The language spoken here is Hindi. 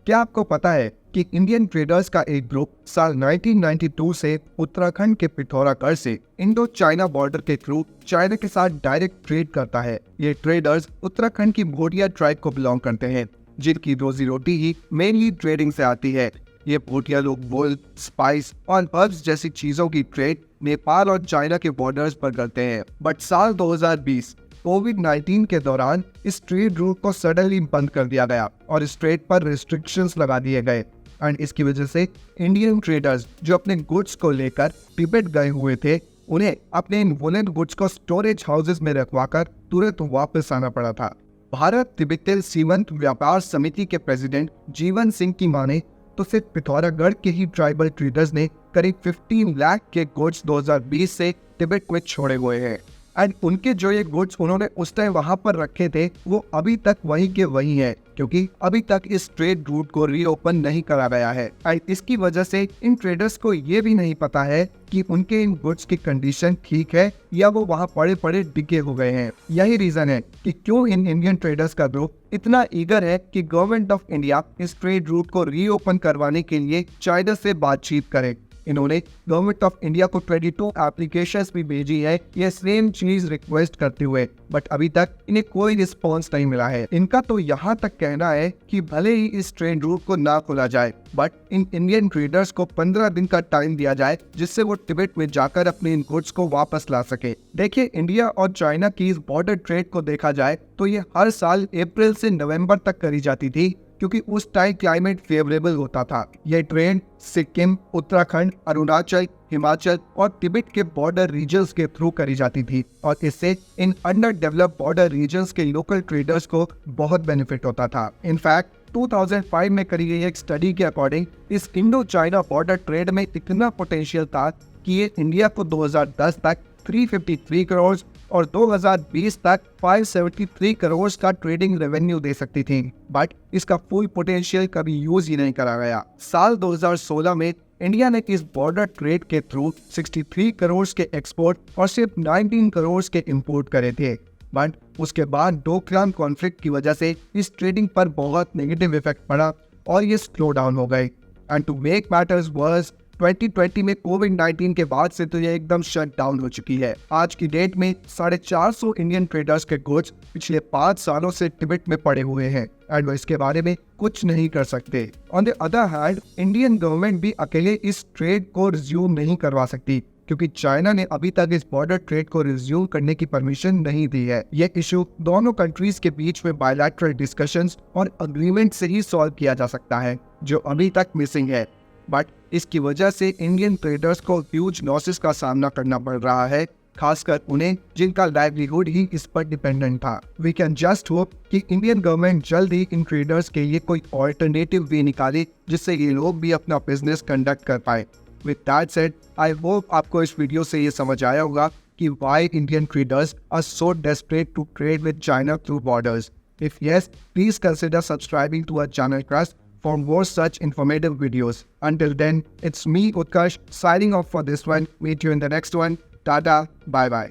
क्या आपको पता है कि इंडियन ट्रेडर्स का एक ग्रुप साल 1992 से उत्तराखंड के पिथौरागढ़ से इंडो चाइना बॉर्डर के थ्रू चाइना के साथ डायरेक्ट ट्रेड करता है। ये ट्रेडर्स उत्तराखंड की भोटिया ट्राइब को बिलोंग करते हैं, जिनकी रोजी रोटी ही मेनली ट्रेडिंग से आती है। ये भोटिया लोग वुल, स्पाइस और हर्ब्स जैसी चीजों की ट्रेड नेपाल और चाइना के बॉर्डर्स पर करते हैं। बट साल 2020 कोविड-19 के दौरान इस ट्रेड रूट को सडनली बंद कर दिया गया और इस ट्रेड पर रिस्ट्रिक्शंस लगा दिए गए। एंड इसकी वजह से इंडियन ट्रेडर्स जो अपने गुड्स को लेकर तिब्बत गए हुए थे, उन्हें अपने इन वुलन गुड्स को स्टोरेज हाउसेस में रखवाकर तुरंत वापस आना पड़ा था। भारत तिब्बत सीमांत व्यापार समिति के प्रेसिडेंट जीवन सिंह की माने तो सिर्फ पिथौरागढ़ के ही ट्राइबल ट्रेडर्स ने करीब 15 लाख के गुड्स 2020 से तिब्बत में छोड़े हुए हैं। एंड उनके जो ये गुड्स उन्होंने उस टाइम वहां पर रखे थे, वो अभी तक वहीं के वहीं है, क्योंकि अभी तक इस ट्रेड रूट को रीओपन नहीं करा गया है। एंड इसकी वजह से इन ट्रेडर्स को ये भी नहीं पता है कि उनके इन गुड्स की कंडीशन ठीक है या वो वहां पड़े पड़े डिगे हो गए हैं। यही रीजन है कि क्यों इन इंडियन ट्रेडर्स का ग्रुप इतना ईगर है कि गवर्नमेंट ऑफ इंडिया इस ट्रेड रूट को रीओपन करवाने के लिए चाइना से बातचीत करे। इन्होंने गवर्नमेंट ऑफ इंडिया को 22 एप्लीकेशंस भी भेजी है ये सेम चीज रिक्वेस्ट करते हुए, बट अभी तक इन्हें कोई रिस्पॉन्स नहीं मिला है। इनका तो यहाँ तक कहना है कि भले ही इस ट्रेड रूट को ना खोला जाए, बट इन इंडियन ट्रेडर्स को 15 दिन का टाइम दिया जाए, जिससे वो तिब्बत में जाकर अपने इन गुड्स को वापस ला सके। देखिए, इंडिया और चाइना की इस बॉर्डर ट्रेड को देखा जाए तो ये हर साल अप्रैल से नवंबर तक करी जाती थी, क्योंकि उस टाइम क्लाइमेट फेवरेबल होता था। यह ट्रेड सिक्किम, उत्तराखंड, अरुणाचल, हिमाचल और तिब्बत के बॉर्डर रीजन्स के थ्रू करी जाती थी और इससे इन अंडर डेवलप्ड बॉर्डर रीजन्स के लोकल ट्रेडर्स को बहुत बेनिफिट होता था। इनफैक्ट 2005 में करी गई एक स्टडी के अकॉर्डिंग इस इंडो चाइना बॉर्डर ट्रेड में इतना पोटेंशियल था कि ये इंडिया को 2010 तक 353 करोड़ और 2020 तक 573 करोड़ का ट्रेडिंग रेवेन्यू दे सकती थी, बट इसका फुल पोटेंशियल कभी यूज ही नहीं करा गया। साल 2016 में इंडिया ने इस बॉर्डर ट्रेड के थ्रू 63 करोड़ के एक्सपोर्ट और सिर्फ 19 करोड़ के इंपोर्ट करे थे, बट उसके बाद डोकलाम कॉन्फ्लिक्ट की वजह से इस ट्रेडिंग पर बहुत नेगेटिव इफेक्ट पड़ा और ये स्लो डाउन हो गए। And to make matters worse, 2020 में कोविड-19 के बाद से तो ये एकदम शट डाउन हो चुकी है। आज की डेट में 450 इंडियन ट्रेडर्स के गुड्स पिछले 5 सालों से तिब्बत में पड़े हुए हैं एंड वो इसके बारे में कुछ नहीं कर सकते। On the other hand, Indian government भी अकेले इस ट्रेड को रिज्यूम नहीं करवा सकती, क्योंकि चाइना ने अभी तक इस बॉर्डर ट्रेड को रिज्यूम करने की परमिशन नहीं दी है। ये इशू दोनों कंट्रीज के बीच में बायलैटरल डिस्कशंस और अग्रीमेंट से ही सॉल्व किया जा सकता है, जो अभी तक मिसिंग है। बट इसकी वजह से इंडियन ट्रेडर्स को ह्यूज लॉसेस का सामना करना पड़ रहा है, खासकर उन्हें जिनका लाइवलीहुड ही इस पर डिपेंडेंट था। वी कैन जस्ट होप कि इंडियन गवर्नमेंट जल्द ही इन ट्रेडर्स के लिए कोई ऑल्टरनेटिव वे निकाले, जिससे ये लोग भी अपना बिजनेस कंडक्ट कर पाए। With that said, I hope आपको इस वीडियो से ये समझ आया होगा कि why Indian traders are so desperate to trade with China through borders. If yes, please consider subscribing to our channel Crust for more such informative videos. Until then, it's me, Utkarsh, signing off for this one. Meet you in the next one. Tata, bye-bye.